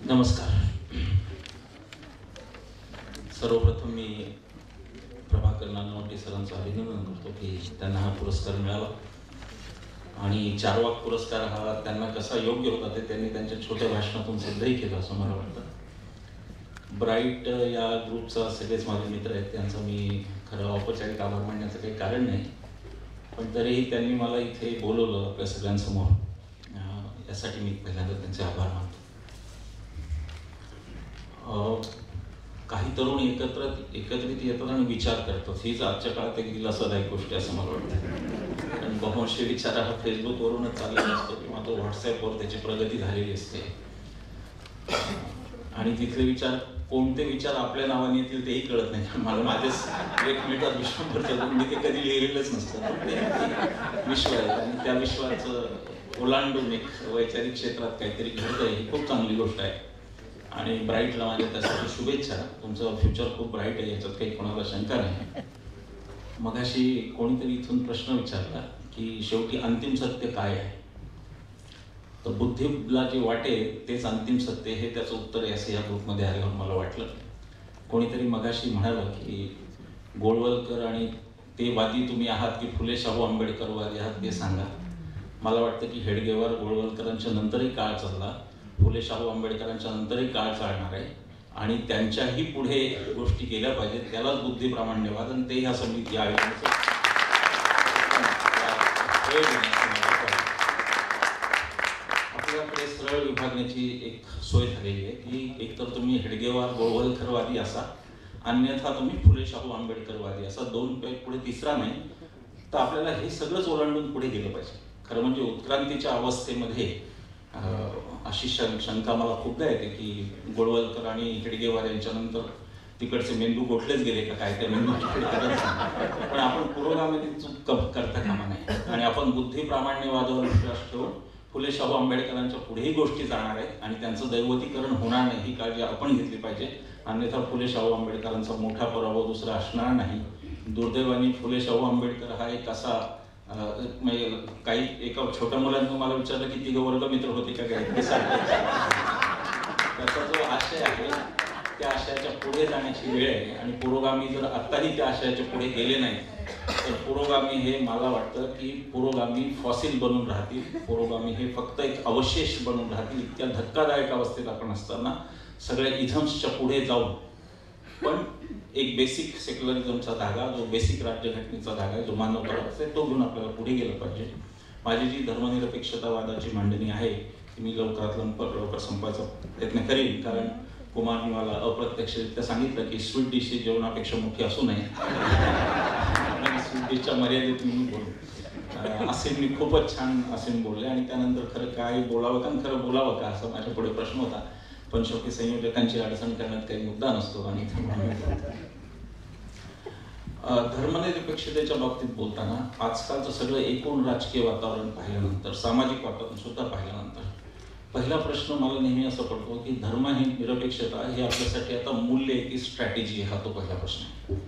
नमस्कार. सर्वप्रथम मी प्रभाकर नानवटे सरांचं अभिनंदन करतो की त्यांना हा पुरस्कार मिळाला आणि चारवाक पुरस्कार हा त्यांना कसा योग्य होता ते त्यांनी त्यांच्या छोट्या भाषणातून सिद्धही केलं असं मला वाटतं. ब्राईट या ग्रुपचा सगळेच माझे मित्र आहेत, त्यांचा मी खरं औपचारिक आभार मानण्याचं काही कारण नाही, पण तरीही त्यांनी मला इथे बोलवलं आपल्या सगळ्यांसमोर, यासाठी मी पहिल्यांदा त्यांचे आभार मानतो. काही तरुण एकत्रित येतात आणि विचार करतात, हीच आजच्या काळात एक दिलासादायक गोष्ट आहे असं मला वाटतं. कारण बहुंशी विचार हा फेसबुकवरूनच चाललेला असतो किंवा तो व्हॉट्सॲपवर त्याची प्रगती झालेली असते आणि तिथले विचार, कोणते विचार आपल्या नावाने येतील तेही कळत नाही. मला माझेच 1 मिनिटात विश्व करतात, मी ते कधी लिहिलेलंच नसतं. विश्व आहे आणि त्या विश्वाचं ओलांडून एक वैचारिक क्षेत्रात काहीतरी घडतंय, ही खूप चांगली गोष्ट आहे आणि ब्राईटला माझ्या त्यासाठी शुभेच्छा. तुमचं फ्युचर खूप ब्राईट आहे, याच्यात काही कोणाला शंका नाही. मगाशी कोणीतरी इथून प्रश्न विचारला की शेवटी अंतिम सत्य काय आहे, तर बुद्धीला जे वाटेल तेच अंतिम सत्य, हे त्याचं उत्तर आहे असं या ग्रुपमध्ये आल्यावर मला वाटलं. कोणीतरी मगाशी म्हणालं की गोळवलकर आणि ते वादी तुम्ही आहात की फुले शाहू आंबेडकर वादी आहात, ते सांगा. मला वाटतं की हेडगेवार गोळवलकरांच्या नंतरही काळ चालला, फुले शाहू आंबेडकरांच्या नंतरही काळ चालणार आहे आणि त्यांच्याही पुढे गोष्टी केल्या पाहिजेत, त्यालाच बुद्धिप्रामाण्यवाद, आणि ते ह्या समिती या आयोजनाचं आपल्याकडे सरळ विभागण्याची एक सोय झालेली आहे की एकतर तुम्ही हेडगेवार गोळवलकरवादी असा, अन्यथा तुम्ही फुले शाहू आंबेडकरवादी असा, 2 पैकी पुढे तिसरा नाही. तर आपल्याला हे सगळंच ओलांडून पुढे गेलं पाहिजे. खरं म्हणजे उत्क्रांतीच्या अवस्थेमध्ये अशी शंका मला खूपदा येते की गोळवलकर आणि हेडगेवार यांच्यानंतर तिकडचे मेंदू गोठलेच गेले का काय, त्या मेंदू पण आपण पुरोगामी चूक करता कामा नाही आणि आपण बुद्धिप्रामाण्यवादावर विश्वास ठेवून फुले शाहू आंबेडकरांच्या पुढेही गोष्टी जाणार आहेत आणि त्यांचं दैवतीकरण होणार नाही, ही काळजी आपण घेतली पाहिजे. अन्यथा फुले शाहू आंबेडकरांचा मोठा पराभव दुसरा असणार नाही. दुर्दैवाने फुले शाहू आंबेडकर हा एक असा, काही एका छोट्या मुलांनी मला विचारलं की 3 वर्गमित्र होते का काय, त्याचा जो आशय आहे त्या आशयाच्या पुढे जाण्याची वेळ आहे आणि पुरोगामी जर आत्ताही त्या आशयाच्या पुढे गेले नाही तर पुरोगामी हे, मला वाटतं की पुरोगामी फॉसिल बनून राहतील, पुरोगामी हे फक्त एक अवशेष बनून राहतील. इतक्या धक्कादायक अवस्थेत आपण असताना सगळ्या इझम्सच्या पुढे जाऊन पण एक बेसिक सेक्युलरिझमचा धागा, जो बेसिक राज्यघटनेचा धागा आहे, जो मानवतावाद आहे, तो घेऊन आपल्याला पुढे गेलं पाहिजे. माझी जी धर्मनिरपेक्षतावादाची मांडणी आहे ती मी लवकर संपवायचा प्रयत्न करीन, कारण कुमारनी मला अप्रत्यक्षरित्या सांगितलं की स्वीट डिश ही जेवणापेक्षा मोठी असू नये. स्वीट डिशच्या मर्यादेत मी बोलू असे, मी खूपच छान असे बोलले आणि त्यानंतर खरं काय बोलावं का, खरं बोलावं का, असा माझ्या पुढे प्रश्न होता. पण शेवटी संयोजकांची अडचण करण्यात काही मुद्दा नसतो आणि धर्मनिरपेक्षतेच्या बाबतीत बोलताना आजकालचं सगळं एकूण राजकीय वातावरण पाहिल्यानंतर, सामाजिक वातावरण सुद्धा पाहिल्यानंतर, पहिला प्रश्न मला नेहमी असा पडतो की धर्म ही निरपेक्षता हे आपल्यासाठी आता मूल्य की स्ट्रॅटेजी, हा तो पहिला प्रश्न आहे.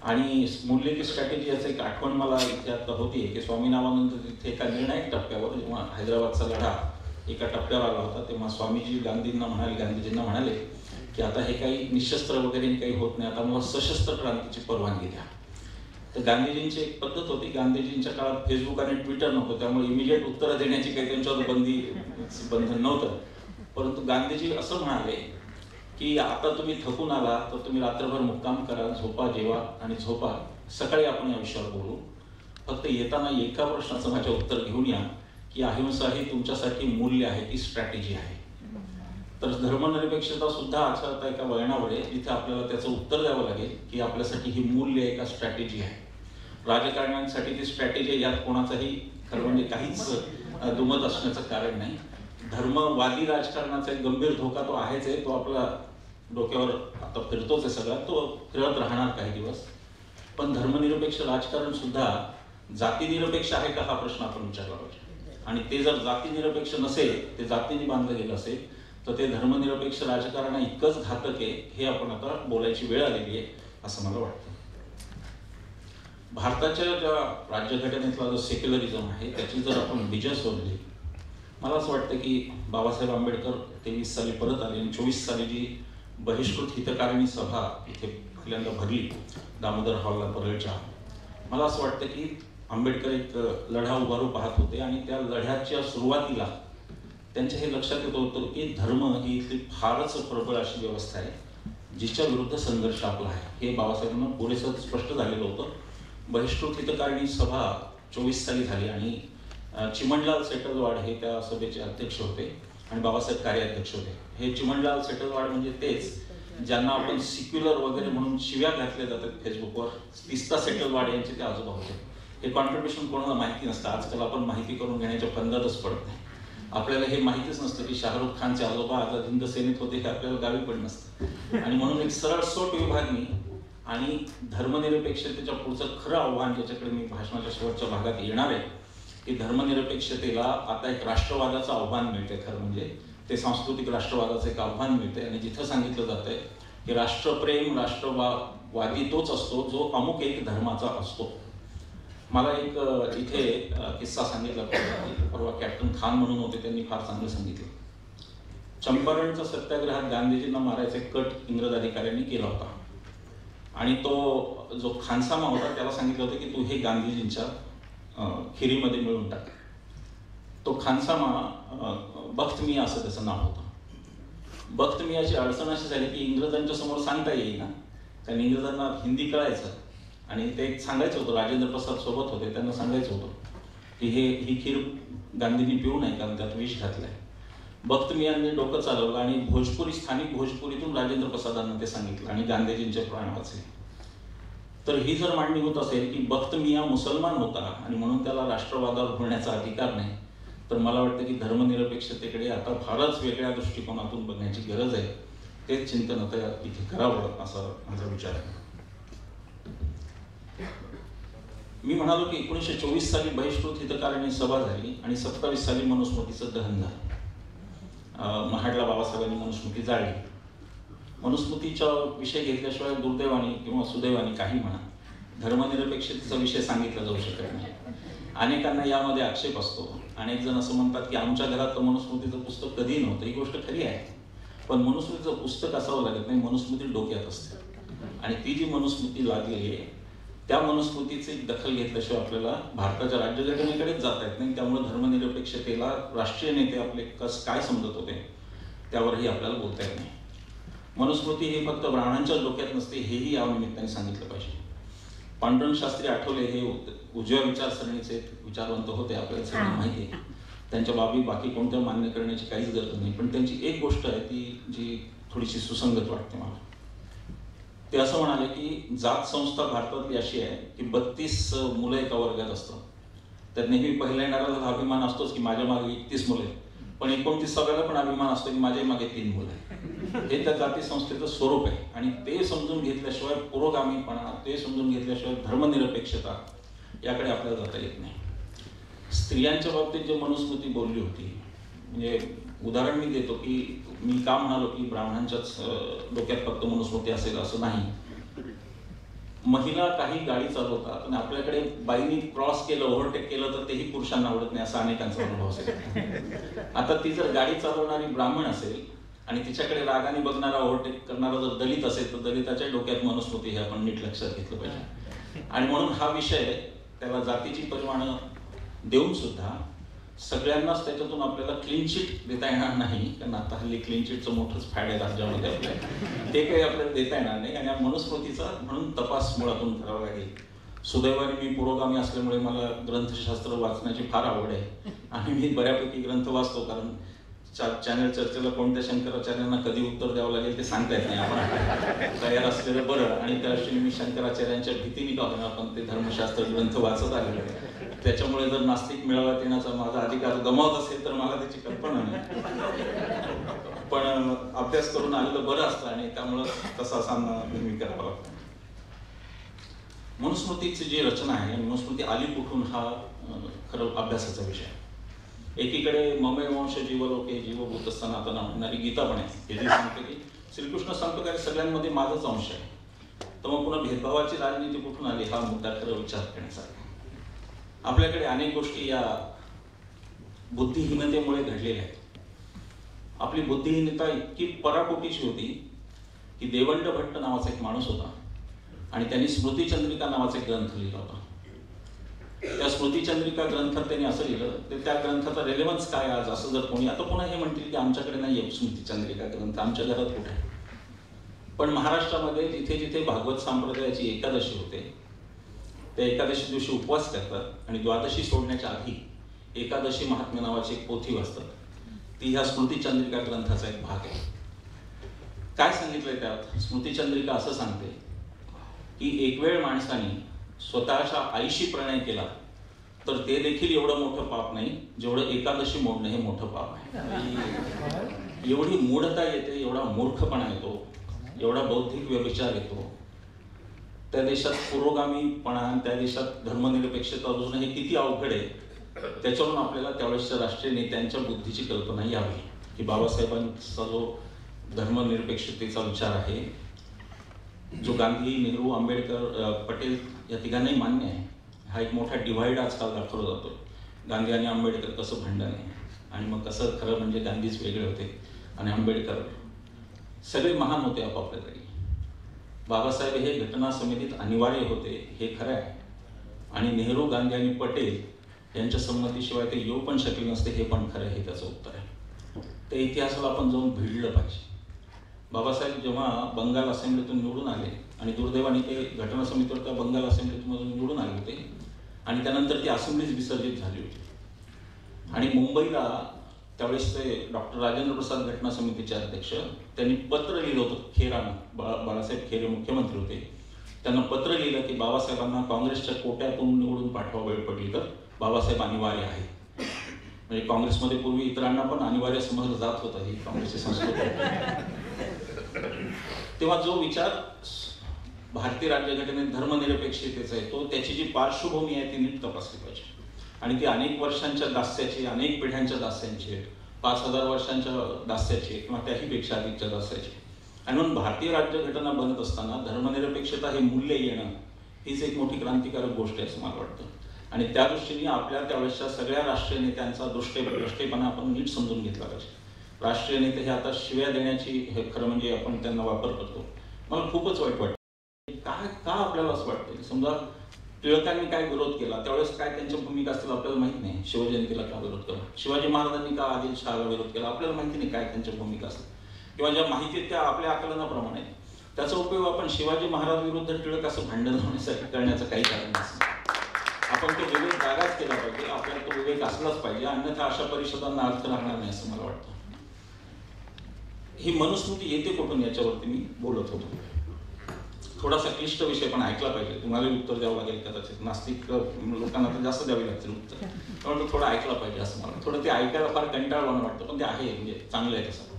आणि मूल्य की स्ट्रॅटेजी याचं एक आठवण मला इथे आता होती की स्वामीनामानंद तिथे एका निर्णायक टप्प्यावर, जेव्हा हैदराबादचा लढा एका टप्प्यावर आला होता, तेव्हा स्वामीजी गांधीजींना म्हणाले की आता हे काही निशस्त्र वगैरे काही होत नाही, आता मला सशस्त्र क्रांतीची परवानगी द्या. तर गांधीजींची एक पद्धत होती, गांधीजींच्या काळात फेसबुक आणि ट्विटर नव्हतं, त्यामुळे इमिजिएट उत्तरं देण्याची काही त्यांच्यावर बंधन नव्हतं. परंतु गांधीजी असं म्हणाले की आता तुम्ही थकून आला तर तुम्ही रात्रभर मुक्काम करा, झोपा, जेवा आणि झोपा, सकाळी आपण या विषयावर बोलू. फक्त येताना एका प्रश्नाचं माझे उत्तर घेऊन या की अहिंसा ही तुमच्यासाठी मूल्य आहे की स्ट्रॅटेजी आहे. तर धर्मनिरपेक्षता सुद्धा आता एका वळणावर आहे जिथे आपल्याला त्याचं उत्तर द्यावं लागेल की आपल्यासाठी ही मूल्य आहे का स्ट्रॅटेजी आहे. राजकारण्यांसाठी ती स्ट्रॅटेजी आहे, यात कोणाचाही खरं म्हणजे काहीच दुमत असण्याचं कारण नाही. धर्मवादी राजकारणाचा एक गंभीर धोका तो आहेच आहे, तो आपला डोक्यावर आता फिरतोच आहे सगळा, तो फिरत राहणार काही दिवस. पण धर्मनिरपेक्ष राजकारण सुद्धा जातीनिरपेक्ष आहे का, हा प्रश्न आपण विचारला पाहिजे. आणि ते जर जातीनिरपेक्ष नसेल, ते जातीने बांधलं गेलं असेल, तर ते धर्मनिरपेक्ष राजकारण इतकंच घातक आहे, हे आपण आता बोलायची वेळ आलेली आहे असं मला वाटतं. भारताच्या ज्या राज्यघटनेतला जो सेक्युलरिझम आहे त्याची जर आपण बीजं शोधली, मला असं वाटतं की बाबासाहेब आंबेडकर 23 साली परत आले आणि 24 साली जी बहिष्कृत हितकारिणी सभा इथे पहिल्यांदा भरली दामोदर हॉलला परळच्या, मला असं वाटतं की आंबेडकर एक लढा उभारू पाहत होते आणि त्या लढ्याच्या सुरुवातीला त्यांच्या हे लक्षात येत होतं की धर्म ही इथली फारच प्रबळ अशी व्यवस्था आहे जिच्या विरुद्ध संघर्ष आपला आहे. हे बाबासाहेबांना पुरेसं स्पष्ट झालेलं होतं. बहिष्कृत हितकारिणी सभा 24 साली झाली आणि चिमणलाल सेटलवाड हे त्या सभेचे अध्यक्ष होते आणि बाबासाहेब कार्याध्यक्ष होते. हे चिमणलाल सेटलवाड म्हणजे तेच ज्यांना आपण सिक्युलर वगैरे म्हणून शिव्या घातल्या जातात फेसबुकवर, तिस्ता सेटलवाड यांचे ते आजोबा होते. हे कॉन्ट्रीब्युशन कोणाला माहिती नसतं. आजकाल आपण माहिती करून घेण्याच्या फंदातच पडत नाही. आपल्याला हे माहितीच नसतं की शाहरुख खानचे आजोबा आझाद हिंद सेनेत होते, हे आपल्याला गावी पण नसतं. आणि म्हणून एक सरळ सोट विभागणी आणि धर्मनिरपेक्षतेच्या पुढचं खरं आव्हान, ज्याच्याकडे मी भाषणाच्या शेवटच्या भागात येणार आहे, की धर्मनिरपेक्षतेला आता एक राष्ट्रवादाचं आव्हान मिळते. खरं म्हणजे ते सांस्कृतिक राष्ट्रवादाचं एक आव्हान मिळते आणि जिथं सांगितलं जातंय की राष्ट्रप्रेम राष्ट्रवादी तोच असतो जो अमुक एक धर्माचा असतो. मला एक इथे किस्सा सांगितला परवा कॅप्टन खान म्हणून होते, त्यांनी फार चांगलं सांगितलं. चंपारणच्या सत्याग्रहात गांधीजींना मारायचा कट इंग्रज अधिकाऱ्यांनी केला होता आणि तो जो खानसामा होता त्याला सांगितलं होतं की तू हे गांधीजींच्या खिरीमध्ये मिळून टाक. तो खानसामा बख्तमिया असं त्याचं नाव होतं. बख्तमियाची अडचण अशी झाली की इंग्रजांच्या समोर सांगता येईना, कारण इंग्रजांना हिंदी कळायचं आणि ते सांगायचं होतं, राजेंद्र प्रसाद सोबत होते, त्यांना सांगायचं होतं की ही खीर गांधींनी पिऊ नये कारण त्यात विष घातलंय. बख्तमियांनी डोकं चालवलं आणि भोजपुरी, स्थानिक भोजपुरीतून राजेंद्र प्रसादांना ते सांगितलं आणि गांधीजींचे प्राण वाचले. तर ही जर मांडणी होत असेल की बख्तमिया मुसलमान होता आणि म्हणून त्याला राष्ट्रवादावर बोलण्याचा अधिकार नाही, तर मला वाटतं की धर्मनिरपेक्षतेकडे आता फारच वेगळ्या दृष्टिकोनातून बघण्याची गरज आहे. तेच चिंतन आता इथे करावं असा माझा विचार आहे. मी म्हणालो की 1924 साली बहिष्कृत हितकारिणी सभा झाली आणि 27 साली मनुस्मृतीचं दहन झालं. महाडला बाबासाहेबांनी मनुस्मृती जाळली. मनुस्मृतीचा विषय घेतल्याशिवाय दुर्दैवाने किंवा सुदैवाने काही म्हणा धर्मनिरपेक्षतेचा विषय सांगितला जाऊ शकत नाही. अनेकांना यामध्ये आक्षेप असतो. अनेक जण असं म्हणतात की आमच्या घरात तर मनुस्मृतीचं पुस्तक कधीही नव्हतं. ही गोष्ट खरी आहे, पण मनुस्मृतीचं पुस्तक असावं लागत नाही, मनुस्मृती डोक्यात असते आणि ती जी मनुस्मृती लागलेली आहे त्या मनुस्मृतीची दखल घेतल्याशिवाय आपल्याला भारताच्या राज्यघटनेकडेच जाता येत नाही. त्यामुळे धर्मनिरपेक्षतेला राष्ट्रीय नेते आपले काय समजत होते त्यावरही आपल्याला बोलता येत नाही. मनुस्मृती ही फक्त ब्राह्मणांच्याच डोक्यात नसते, हेही या निमित्ताने सांगितलं पाहिजे. पांडुरंग शास्त्री आठवले हे उजव्या विचारसरणीचे विचारवंत होते, आपल्याला सगळं माहिती आहे. त्यांच्या बाकी कोणत्या मान्य करण्याची काहीच गरज नाही, पण त्यांची एक गोष्ट आहे ती जी थोडीशी सुसंगत वाटते मला. ते असं म्हणाले की जात संस्था भारतातली अशी आहे की 32 मुलं एका वर्गात असतात. तर नेहमी पहिल्या येणाऱ्याला अभिमान असतोच की माझ्या मागे 31 मुलं आहेत, पण 29व्याला पण अभिमान असतो की माझ्या मागे 3 मुलं आहेत. हे त्या जाती संस्थेचं स्वरूप आहे आणि ते समजून घेतल्याशिवाय पुरोगामीपणा, ते समजून घेतल्याशिवाय धर्मनिरपेक्षता याकडे आपल्याला जाता येत नाही. स्त्रियांच्या बाबतीत जे मनुस्मृती बोलली होती, म्हणजे उदाहरण मी देतो की मी का म्हणालो की ब्राह्मणांच्याच डोक्यात फक्त मनुस्मृती असेल असं नाही. महिला काही गाडी चालवतात आणि आपल्याकडे बाईनी क्रॉस केलं, ओव्हरटेक केलं तर तेही पुरुषांना आवडत नाही असा अनेकांचा अनुभव असेल. आता ती जर गाडी चालवणारी ब्राह्मण असेल आणि तिच्याकडे रागाने बघणारा, ओव्हरटेक करणारा जर दलित असेल तर दलिताच्या डोक्यात मनुस्मृती हे आपण नीट लक्षात घेतलं पाहिजे. आणि म्हणून हा विषय त्याला जातीची परिमाणं देऊन सुद्धा सगळ्यांनाच त्याच्यातून आपल्याला क्लीन चिट देता येणार नाही, कारण आता हल्ली क्लीन चिटचं मोठंच फायदा आहे राज्यामध्ये आपल्या, ते काही आपल्याला देता येणार नाही आणि मनुस्मृतीचा म्हणून तपास मुळातून करावा लागेल. सुदैवाने मी पुरोगामी असल्यामुळे मला ग्रंथशास्त्र वाचण्याची फार आवड आहे आणि मी बऱ्यापैकी ग्रंथ वाचतो, कारण चॅनल चर्चेला कोणत्या शंकराचार्यांना कधी उत्तर द्यावं लागेल ते सांगता येत नाही. आपण तयार असलेलं बरं आणि त्या दृष्टीने मी शंकराचार्यांच्या भीतीने का होईना आपण ते धर्मशास्त्र ग्रंथ वाचत आलेलो आहे. त्याच्यामुळे जर नास्तिक मेळाव्यात येण्याचा माझा अधिकार गमावत असेल तर मला त्याची कल्पना नाही, पण अभ्यास करून आलेलं बरं असतं आणि त्यामुळं तसा सामना नेहमी करावा लागतो. मनुस्मृतीची जी रचना आहे, मनुस्मृती आली कुठून हा खरं अभ्यासाचा विषय आहे. एकीकडे ममे वंश जीवलोके जीवभूत सनातन म्हणणारी गीता पण आहे, हे जे सांगते की श्रीकृष्ण सांगतो की सगळ्यांमध्ये माझाच अंश आहे. तर मग पुन्हा भेदभावाची राजनीती कुठून आली हा मुद्दा खरं विचार करण्यासारखा. आपल्याकडे अनेक गोष्टी या बुद्धिहीनतेमुळे घडलेले आहेत. आपली बुद्धिहीनता इतकी पराकोटीची होती की देवंड भट्ट नावाचा एक माणूस होता आणि त्यांनी स्मृतिचंद्रिका नावाचा एक ग्रंथ लिहिला होता. त्या स्मृतिचंद्रिका ग्रंथात त्यांनी असं लिहिलं, तर त्या ग्रंथाचा रेलेव्हन्स काय आज, असं जर कोणी आता पुन्हा हे म्हणतील की आमच्याकडे नाही आहे स्मृतिचंद्रिका ग्रंथ, आमच्या घरात कुठे आहे. पण महाराष्ट्रामध्ये जिथे जिथे भागवत संप्रदायाची एकादशी होते त्या एकादशी दिवशी उपवास करतात आणि द्वादशी सोडण्याच्या आधी एकादशी महात्म्य नावाची एक पोथी वाचतात. ती ह्या स्मृतिचंद्रिका ग्रंथाचा एक भाग आहे. काय सांगितलंय त्यात? स्मृतिचंद्रिका असं सांगते की एक वेळ माणसाने स्वतःच्या आईशी प्रणय केला तर ते देखील एवढं मोठं पाप नाही जेवढं एकादशी मोडणं हे मोठं पाप आहे. एवढी मूढता येते, एवढा मूर्खपणा येतो, एवढा बौद्धिक व्यभिचार येतो. त्या देशात पुरोगामीपणा, त्या देशात धर्मनिरपेक्षता रुजणं हे किती अवघड आहे. त्याच्यावरून आपल्याला त्यावेळेसच्या राष्ट्रीय नेत्यांच्या बुद्धीची कल्पना यावी की बाबासाहेबांचा जो धर्मनिरपेक्षतेचा विचार आहे, जो गांधी, नेहरू, आंबेडकर, पटेल या तिघांनाही मान्य आहे. हा एक मोठा डिव्हाइड आजकाल दाखवला जातो. गांधी आणि आंबेडकर कसं भांडण आहे आणि मग कसं खरं म्हणजे गांधीच वेगळे होते आणि आंबेडकर सगळे महान होते आपापल्या तरी. बाबासाहेब हे घटना समितीत अनिवार्य होते हे खरं आहे आणि नेहरू, गांधी आणि पटेल यांच्या संमतीशिवाय ते येऊ पण शकले नसते हे पण खरं, हे त्याचं उत्तर आहे. त्या इतिहासाला आपण जाऊन भिडलं पाहिजे. बाबासाहेब जेव्हा बंगाल असेंब्लीतून निवडून आले आणि दुर्दैवाने ते घटना समितीवर त्या बंगाल असेंब्लीतून निवडून आले होते आणि त्यानंतर ती असेंब्लीच विसर्जित झाली होती आणि मुंबईला त्यावेळेस ते डॉक्टर राजेंद्र प्रसाद घटना समितीचे अध्यक्ष, त्यांनी पत्र लिहिलं होतं खेरानं, बाळासाहेब खेरे मुख्यमंत्री होते, त्यांना पत्र लिहिलं की बाबासाहेबांना काँग्रेसच्या कोट्यातून निवडून पाठवा वेळ पडली तर बाबासाहेब अनिवार्य आहे. म्हणजे काँग्रेसमध्ये पूर्वी इतरांना पण अनिवार्य समजलं जात होतं, ही काँग्रेसची संस्कृती. तेव्हा जो विचार भारतीय राज्यघटनेत धर्मनिरपेक्षतेचा आहे तो त्याची जी पार्श्वभूमी आहे ती नीट तपासली पाहिजे आणि ती अनेक वर्षांच्या दास्याची, अनेक पिढ्यांच्या दास्यांची, 5000 वर्षांच्या दास्याची किंवा त्याहीपेक्षा अधिकच्या दास्याची. आणि म्हणून भारतीय राज्यघटना बनत असताना धर्मनिरपेक्षता हे मूल्य येणं हीच एक मोठी क्रांतिकारक गोष्ट आहे असं मला वाटतं. आणि त्या दृष्टीने आपल्या त्यावेळेसच्या सगळ्या राष्ट्रीय नेत्यांचा दृष्टेपणा आपण नीट समजून घेतला पाहिजे. राष्ट्रीय नेते हे आता शिव्या देण्याची हे खरं म्हणजे आपण त्यांना वापर करतो. मला खूपच वाईट वाटतं. का आपल्याला असं वाटतं की समजा टिळकांनी काय विरोध केला त्यावेळेस काय त्यांच्या भूमिका असतील आपल्याला माहित नाही. शिवजयंतीला का विरोध केला, शिवाजी महाराजांनी का आदिलशहाला विरोध केला आपल्याला माहिती नाही काय त्यांच्या भूमिका असतील किंवा ज्या माहिती त्या आपल्या आकलनाप्रमाणे. त्याचा उपयोग आपण शिवाजी महाराज विरुद्ध टिळक असं भांडण होण्यासाठी करण्याचं काही कारण नसतं. आपण तो विवेक जागाच केला पाहिजे, आपल्याला तो विवेक असलाच पाहिजे, अन्यथा अशा परिषदांना अर्थ राहणार नाही असं मला वाटतं. ही मनुस्मृती येते कुठून याच्यावरती मी बोलत होतो. थोडासा क्लिष्ट विषय पण ऐकला पाहिजे, तुम्हालाही उत्तर द्यावं लागेल कदाचित, नास्तिक लोकांना तर जास्त द्यावी लागतील उत्तर, पण थोडं ऐकलं पाहिजे असं मला. थोडं ते ऐकायला फार कंटाळवाणं वाटतं पण ते आहे, म्हणजे चांगलं आहे तसं.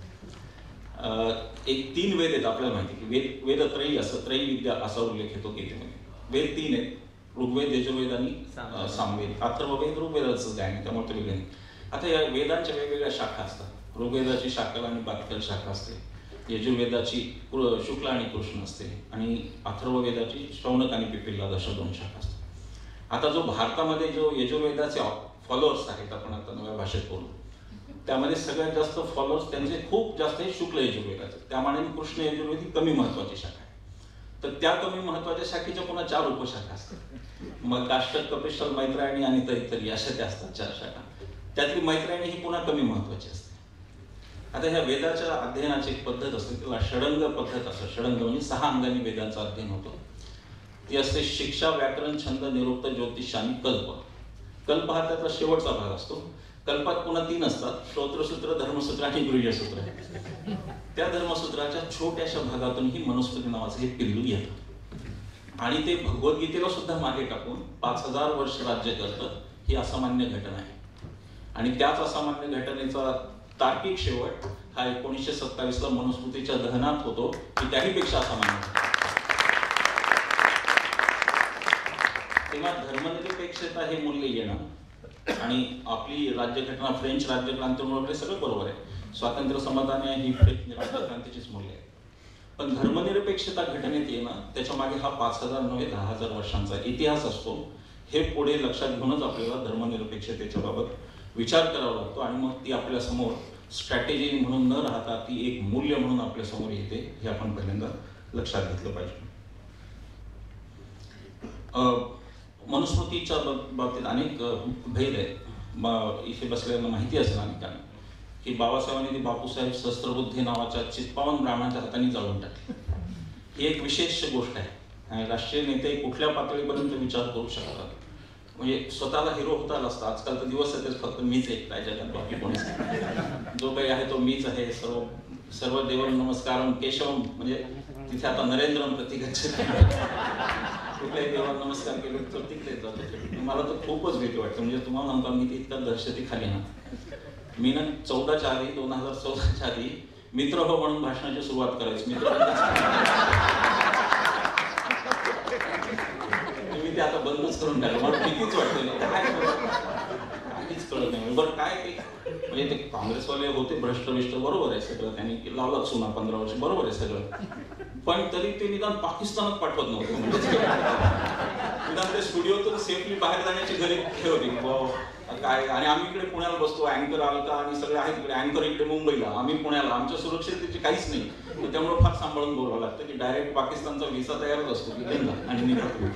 एक 3 वेद आहेत आपल्याला माहिती की वेदत्रयी असं त्रयविद्या असा उल्लेख येतो गीतेमध्ये. वेद 3 आहेत, ऋग्वेद, यजुर्वेद आणि सामवेद. अथर्ववेद ऋग्वेदाचंच आहे त्यामुळे ते वेगळे. आता या वेदांच्या वेगवेगळ्या शाखा असतात. ऋग्वेदाची शाखा आणि बाकील शाखा असते, यजुर्वेदाची शुक्ल आणि कृष्ण असते आणि अथर्ववेदाची श्रवणक आणि पिपीला अशा 2 शाखा असतात. आता जो भारतामध्ये जो यजुर्वेदाचे फॉलोअर्स आहेत, आपण आता नव्या भाषेत बोलू, त्यामध्ये सगळ्यात जास्त फॉलोअर्स त्यांचे खूप जास्त आहे शुक्ल यजुर्वेदाचे. त्यामुळे कृष्ण यजुर्वेद ही कमी महत्वाची शाखा आहे. तर त्या कमी महत्वाच्या शाखेच्या पुन्हा 4 उपशाखा असतात. मग काष्टक, कपिशल, मैत्रायणी आणि तैत्तरी अशा त्या असतात 4 शाखा. त्यातली मैत्रायणी ही पुन्हा कमी महत्वाची असते. आता ह्या वेदाच्या अध्ययनाची एक पद्धत असते, त्याला षडंग पद्धत असते. षडंग म्हणजे 6 अंगांनी वेदांचा अध्ययन होतो. ती असते शिक्षा, व्याकरण, छंद, निरुक्त, ज्योतिष आणि कल्प. कल्प हा त्याचा शेवटचा भाग असतो. कल्पात पुन्हा 3 असतात, श्रोत्रसूत्र, धर्मसूत्र आणि गृह्यसूत्र. त्या धर्मसूत्राच्या छोट्याशा भागातून ही मनुस्मृती नावाचं हे पिल्लू येतं आणि ते भगवद्गीतेला सुद्धा मागे टाकून 5000 वर्ष राज्य करतं. ही असामान्य घटना आहे आणि त्याच असामान्य घटनेचा तार्किक शेवट हा 1927ला मनुस्मृतीच्या दहनात होतो की त्याहीपेक्षा असामान्य. तेव्हा धर्मनिरपेक्षता हे मूल्य येणं आणि आपली राज्यघटना, फ्रेंच राज्यक्रांतीमुळे वगैरे सगळं बरोबर आहे. स्वातंत्र्य समाधान ही फ्रेंच राज्यक्रांतीचीच मूल्य आहे. पण धर्मनिरपेक्षता घटनेत येणं त्याच्या मागे हा 5000 नव्हे 10000 वर्षांचा इतिहास असतो. हे पुढे लक्षात घेऊनच आपल्याला धर्मनिरपेक्षतेच्या बाबत विचार करावा लागतो आणि मग ती आपल्या समोर स्ट्रॅटेजी म्हणून न राहता ती एक मूल्य म्हणून आपल्या समोर येते, हे आपण पहिल्यांदा लक्षात घेतलं पाहिजे. मनुस्मृतीच्या बाबतीत अनेक भेद आहेत. इथे बसलेल्यांना माहिती असेल अनेकांना की बाबासाहेबांनी बापूसाहेब सहस्त्रबुद्धे नावाच्या चित्पावन ब्राह्मणाच्या हाताने जाळून टाकले. ही एक विशेष गोष्ट आहे आणि राष्ट्रीय नेते कुठल्या पातळीपर्यंत विचार करू शकतात. म्हणजे स्वतःला हिरो होता आला असता. आजकाल तर दिवस येतेच फक्त मीच एक काय जगात, बाकी कोणीच नाही. जो काही आहे तो मीच आहे. सर्व देवं नमस्कारम केशवम, म्हणजे तिथे आता नरेंद्रम प्रतिगच्छति. कुठल्याही देवाला नमस्कार केले तर तिकडे जातो. मला तर खूपच भीती वाटते. म्हणजे तुम्हाला म्हणतो मी ती इतका दहशतीखाली ना, मी ना 2014च्या आधी मित्र हो म्हणून भाषणाची सुरुवात करायची. मी ते आता बंदच करून टाकलं. मला भीतीच वाटते, काहीच कळत नाही. बरं काय ते म्हणजे ते काँग्रेसवाले होते भ्रष्ट बरोबर आहे सगळं, त्यांनी लावलं चुना 15 वर्ष, बरोबर आहे सगळं. पण तरी ते निदान पाकिस्तानात पाठवत नव्हते. निदान ते स्टुडिओतून सेफली बाहेर जाण्याची घरी हे होती काय. आणि आम्ही इकडे पुण्याला बसतो, अँकर आलका आणि सगळे आहेत इकडे, अँकर इकडे मुंबईला, आम्ही पुण्याला, आमच्या सुरक्षिततेची काहीच नाही. तर त्यामुळे फार सांभाळून बोलावं लागतं की डायरेक्ट पाकिस्तानचा व्हिसा तयारच असतो की त्यांना आणि निघतो.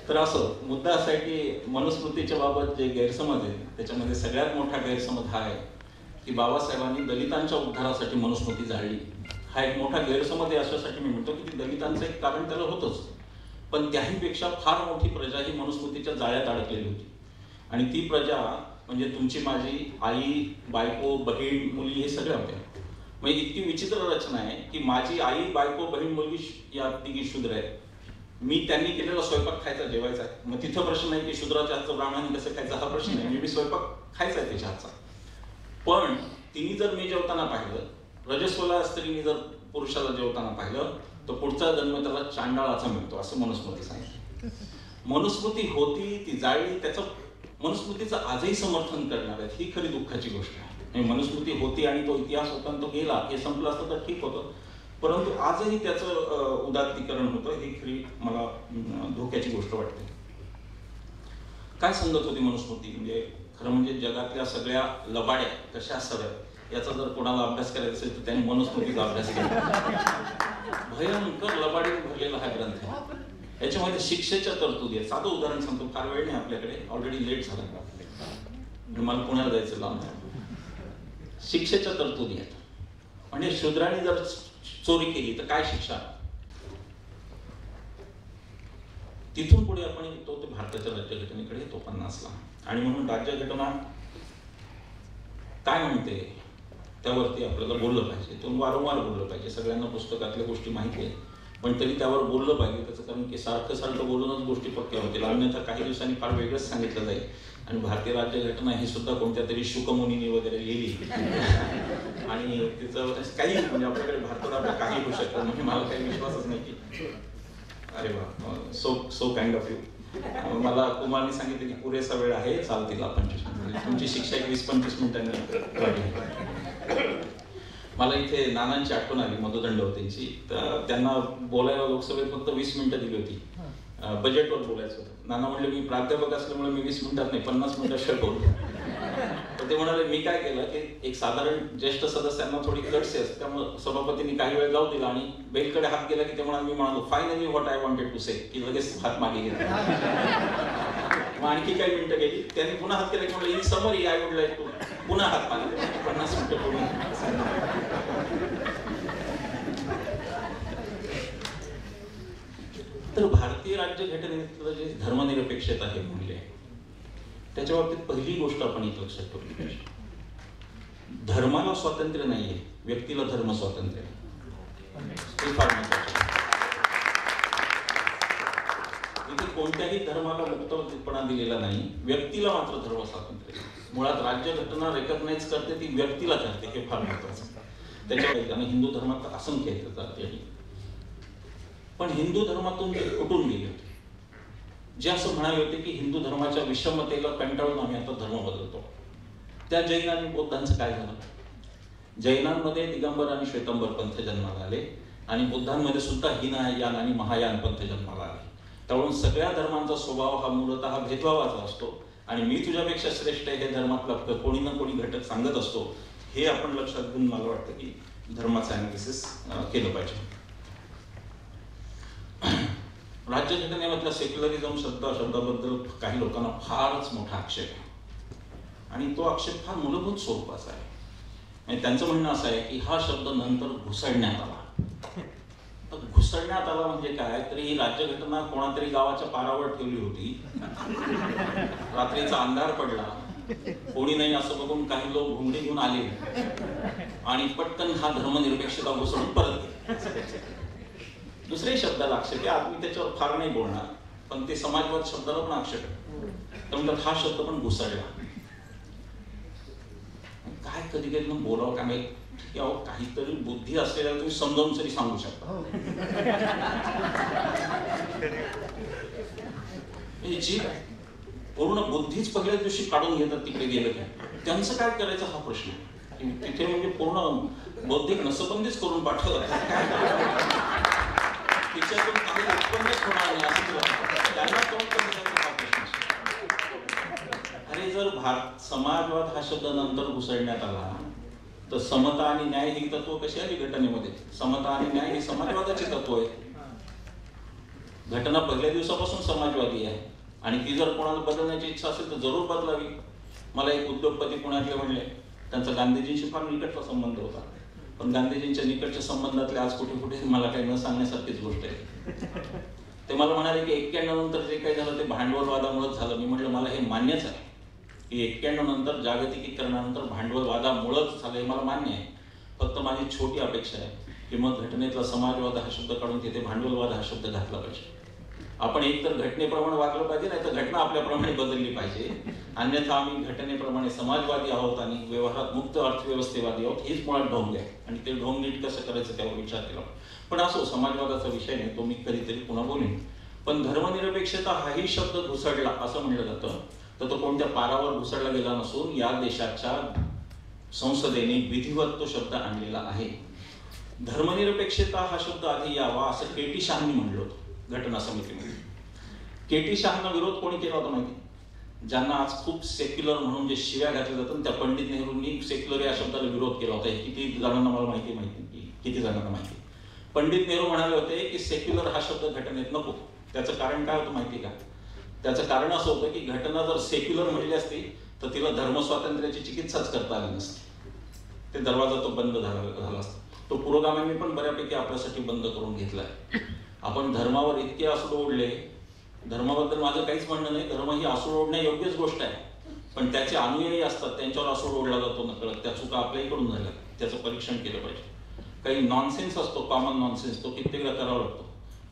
तर असं मुद्दा असा आहे की मनुस्मृतीच्या बाबत जे गैरसमज आहे त्याच्यामध्ये सगळ्यात मोठा गैरसमज हा आहे की बाबासाहेबांनी दलितांच्या उद्धारासाठी मनुस्मृती जाळली. हा एक मोठा गैरसमज आहे. अशासाठी मी म्हणतो की दलितांचं एक कारण त्याला होतंच, पण त्याहीपेक्षा फार मोठी प्रजा ही मनुस्मृतीच्या जाळ्यात अडकलेली होती. आणि ती प्रजा म्हणजे तुमची माझी आई, बायको, बहीण, मुली हे सगळ्या होत्या. म्हणजे इतकी विचित्र रचना आहे की माझी आई, बायको, बहीण, मुलगी या तिघी शूद्र आहेत. मी त्यांनी केलेला स्वयंपाक खायचा, जेवायचा आहे. मग तिथं प्रश्न नाही की शूद्राच्या हातचं ब्राह्मणाने कसं खायचा, हा प्रश्न नाही. मी स्वयंपाक खायचा आहे त्याच्या हातचा. पण तिने जर मी जेवताना पाहिलं, रजस्वला स्त्रीने जर पुरुषाला जेवताना पाहिलं तर पुढचा जन्म त्याला चांडाळाचा मिळतो, असं मनुस्मृती सांगितलं. मनुस्मृती होती, ती जाळली. त्याचं मनुस्मृतीचं आजही समर्थन करणार आहेत, ही खरी दुःखाची गोष्ट आहे. मनुस्मृती होती आणि तो इतिहास होता आणि तो गेला, हे संपलं असतं तर ठीक होतं. परंतु आजही त्याचं उदात्तीकरण होतं, ही खरी मला धोक्याची गोष्ट वाटते. काय सांगत होती मनुस्मृती? म्हणजे खरं म्हणजे जगातल्या सगळ्या लबाड्या कशा असाव्यात याचा जर कोणाला अभ्यास करायचा असेल तर त्यांनी मनुस्मृतीचा अभ्यास केला. भयंकर लबाडीने भरलेला हा ग्रंथ आहे. याच्यामध्ये शिक्षेच्या तरतुदी आहेत. साधं उदाहरण सांगतो, फार वेळ नाही आपल्याकडे, ऑलरेडी लेट झाला, मला पुण्याला जायचं लांब. शिक्षेच्या तरतुदी आहेत. म्हणजे शूद्राने जर चोरी केली तर काय शिक्षा. तिथून पुढे आपण येतो ते भारताच्या राज्यघटनेकडे येतो 50ला. आणि म्हणून राज्यघटना काय म्हणते त्यावरती आपल्याला बोललं पाहिजे, तो वारंवार बोललं पाहिजे. सगळ्यांना पुस्तकातल्या गोष्टी माहिती आहेत पण तरी त्यावर बोललं पाहिजे. त्याचं कारण की सारखं बोलूनच गोष्टी पक्क्या होतील, अन्यथा काही दिवसांनी फार वेगळंच सांगितलं जाईल. आणि भारतीय राज्यघटना ही सुद्धा कोणत्या तरी शुकमुनीने वगैरे लिहिली आणि तिचं काही म्हणजे आपल्याकडे भारतात आपलं काही होऊ शकतं. म्हणजे मला काही विश्वासच नाही की अरे वा, सो काइंड ऑफ यू. मला कुमारने सांगितलं की पुरेसा वेळ आहे, चालतील 25 मिनिट, तुमची शिक्षा 20-25 मिनिटांनी. मला इथे नानांची आठवण आली, मधुदंडवतेंची. तर त्यांना बोलायला लोकसभेत फक्त 20 मिनिटं दिली होती, बजेटवर बोलायचं होतं. नाना म्हणले मी प्राध्यापक असल्यामुळे मी 20 मिनिटात नाही 50 मिनिटाशिवाय बोलतो. तर ते म्हणाले मी काय केलं की एक साधारण ज्येष्ठ सदस्यांना थोडी कटसी असते, त्यामुळे सभापतींनी काही वेळ जाऊ दिला आणि बेलकडे हात गेला की ते म्हणाले मी म्हणालो finally what I wanted to say, की लगेच हात मागे घेतला. मग आणखी काही मिनिटं गेली, त्यांनी पुन्हा हात केला की म्हणलं in summary I would like to, पुन्हा हात मागे 50 मिनिटं पूर्ण. तर भारतीय राज्यघटनेतलं जे धर्मनिरपेक्षता हे मूल्य आहे त्याच्या बाबतीत पहिली गोष्ट आपण इथं लक्षात ठेवली पाहिजे. धर्माला स्वातंत्र्य नाहीये, व्यक्तीला धर्म स्वातंत्र्य आहे. हे फार महत्त्वाचं आहे. इथे कोणत्याही धर्माला मुक्तपणा दिलेला नाही, व्यक्तीला मात्र धर्म स्वातंत्र्य आहे. मुळात राज्यघटना रेकग्नाइज करते, ती व्यक्तीला करते, हे फार महत्त्वाचं. त्याच्यामुळे आणि हिंदू धर्मात असंख्य आहेत. पण हिंदू धर्मातून ते कुठून गेले होते, जे असं म्हणाले होते की हिंदू धर्माच्या विषमतेला कंटाळून आम्ही आता धर्म बदलतो. त्या जैन आणि बौद्धांचं काय झालं? जैनांमध्ये दिगंबर आणि श्वेतांबर पंथ जन्माला आले आणि बुद्धांमध्ये सुद्धा हीनयान आणि महायान पंथ जन्माला आले. त्यामुळे सगळ्या धर्मांचा स्वभाव हा मूलतः भेदभावाचा असतो आणि मी तुझ्यापेक्षा श्रेष्ठ आहे हे धर्मातला कोणी ना कोणी घटक सांगत असतो. हे आपण लक्षात घेऊन मला वाटतं की धर्माचं अनालिसिस केलं पाहिजे. राज्यघटनेमधल्या सेक्युलरिझम शब्दाबद्दल काही लोकांना फारच मोठा आक्षेप आहे आणि तो आक्षेप फार मूलभूत स्वरूपाचा आहे. आणि त्यांचं म्हणणं असं आहे की हा शब्द नंतर घुसडण्यात आला. घुसडण्यात आला म्हणजे काय, तरी ही राज्यघटना कोणातरी गावाच्या पारावर ठेवली होती. रात्रीचा अंधार पडला, कोणी नाही असं बघून काही लोक घुंगडी घेऊन आले आणि पटकन हा धर्मनिरपेक्षता घुसडून परत गेले. दुसरे शब्दाला आक्षेप आहे. आज मी त्याच्यावर फार नाही बोलणार, पण ते समाजवाद शब्दाला पण आक्षेप आहे. त्यामुळे हा शब्द पण घुसडला. काय कधी कधी मग बोलावं का नाही, काहीतरी बुद्धी असलेल्या तुम्ही समजावून तरी सांगू शकता. जी पूर्ण बुद्धीच पहिल्या दिवशी काढून घेतात तिकडे गेलं काय, त्यांचं काय करायचं हा प्रश्न. तिथे म्हणजे पूर्ण बौद्धिक नसबंदीच करून पाठवतात. तिच्यातून काही उत्पन्नच होणार नाही असं त्यांना कोण करायचं हा प्रश्न. अरे जर समाजवाद हा शब्द नंतर घुसडण्यात आला तर समता आणि न्याय ही तत्व कशी आली घटनेमध्ये. समता आणि न्याय ही समाजवादाची तत्व आहे. घटना पहिल्या दिवसापासून समाजवादी आहे आणि ती जर कोणाला बदलण्याची इच्छा असेल तर जरूर बदलावी. मला एक उद्योगपती पुण्यातले म्हणले, त्यांचा गांधीजींशी फार निकटचा संबंध होता, पण गांधीजींच्या निकटच्या संबंधातले आज कुठे कुठे मला काही न सांगण्यासारखीच गोष्ट आहे. ते मला म्हणाले की 91 नंतर जे काही झालं ते भांडवलवादामुळेच झालं. मी म्हटलं मला हे मान्यच आहे की 91 नंतर जागतिकीकरणानंतर भांडवलवादामुळेच झालं, हे मला मान्य आहे. फक्त माझी छोटी अपेक्षा आहे की मग घटनेतला समाजवाद हा शब्द काढून तिथे भांडवलवाद हा शब्द घातला पाहिजे. आपण एकतर घटनेप्रमाणे वागलं पाहिजे, नाही तर घटना आपल्याप्रमाणे बदलली पाहिजे. अन्यथा आम्ही घटनेप्रमाणे समाजवादी आहोत आणि व्यवहारात मुक्त अर्थव्यवस्थेवादी आहोत, हीच मुळात ढोंग आहे. आणि ते ढोंग नीट कसं करायचं त्यावर विचार केला. पण असो, समाजवादाचा विषय नाही, तो मी कधीतरी पुन्हा बोलेन. पण धर्मनिरपेक्षता हाही शब्द घुसडला असं म्हणलं जातं, तर तो कोणत्या पारावर घुसडला गेला नसून या देशाच्या संसदेने विधिवत तो शब्द आणलेला आहे. धर्मनिरपेक्षता हा शब्द आधी यावा असं के टी शहांनी म्हणलं होतं घटना समितीमध्ये. के टी शहांना विरोध कोणी केला होता माहिती? ज्यांना आज खूप सेक्युलर म्हणून जे शिव्या घातल्या जातात, त्या पंडित नेहरूंनी सेक्युलर या शब्दाला विरोध केला होता. किती जणांना मला माहिती किती जणांना माहिती. पंडित नेहरू म्हणाले होते की सेक्युलर हा शब्द घटनेत नको. त्याचं कारण काय होतं माहिती का? त्याचं कारण असं होतं की घटना जर सेक्युलर म्हणली असती तर तिला धर्मस्वातंत्र्याची चिकित्साच करता आली नसती. ते दरवाजा तो बंद झाला असता. तो पुरोगाम्यांनी पण बऱ्यापैकी आपल्यासाठी बंद करून घेतलाय. आपण धर्मावर इतके आसूड ओढले. धर्माबद्दल माझं काहीच म्हणणं नाही, धर्म ही आसूड ओढण्या योग्यच गोष्ट आहे, पण त्याचे अनुयायी असतात त्यांच्यावर आसूड ओढला जातो नकळत. त्या चुका आपल्याकडून झाल्या, त्याचं परीक्षण केलं पाहिजे. काही नॉनसेन्स असतो, कॉमन नॉनसेन्स, तो कित्येकदा करावा लागतो.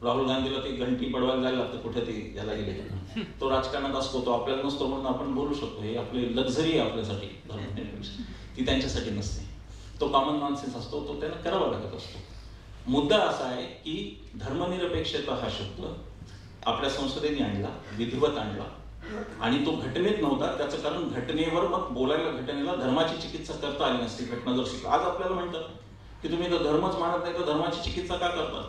राहुल गांधीला ती घंटी पडवायला जायला लागतं कुठे ते याला गेले. तो राजकारणात असतो, तो आपल्याला नसतो म्हणून आपण बोलू शकतो. हे आपली लक्झरी आहे आपल्यासाठी, ती त्यांच्यासाठी नसते. तो कॉमन नॉनसेन्स असतो, तो त्यांना करावा लागत असतो. मुद्दा असा आहे की धर्मनिरपेक्षता हा शब्द आपल्या संसदेने आणला, विधिवत आणला आणि तो घटनेत नव्हता. त्याचं कारण घटनेवर मग बोलायला, घटनेला धर्माची चिकित्सा करता आली नसती. घटना जर शिकली. आज आपल्याला म्हणतात की तुम्ही जर धर्मच मानत नाही तर धर्माची चिकित्सा का करता?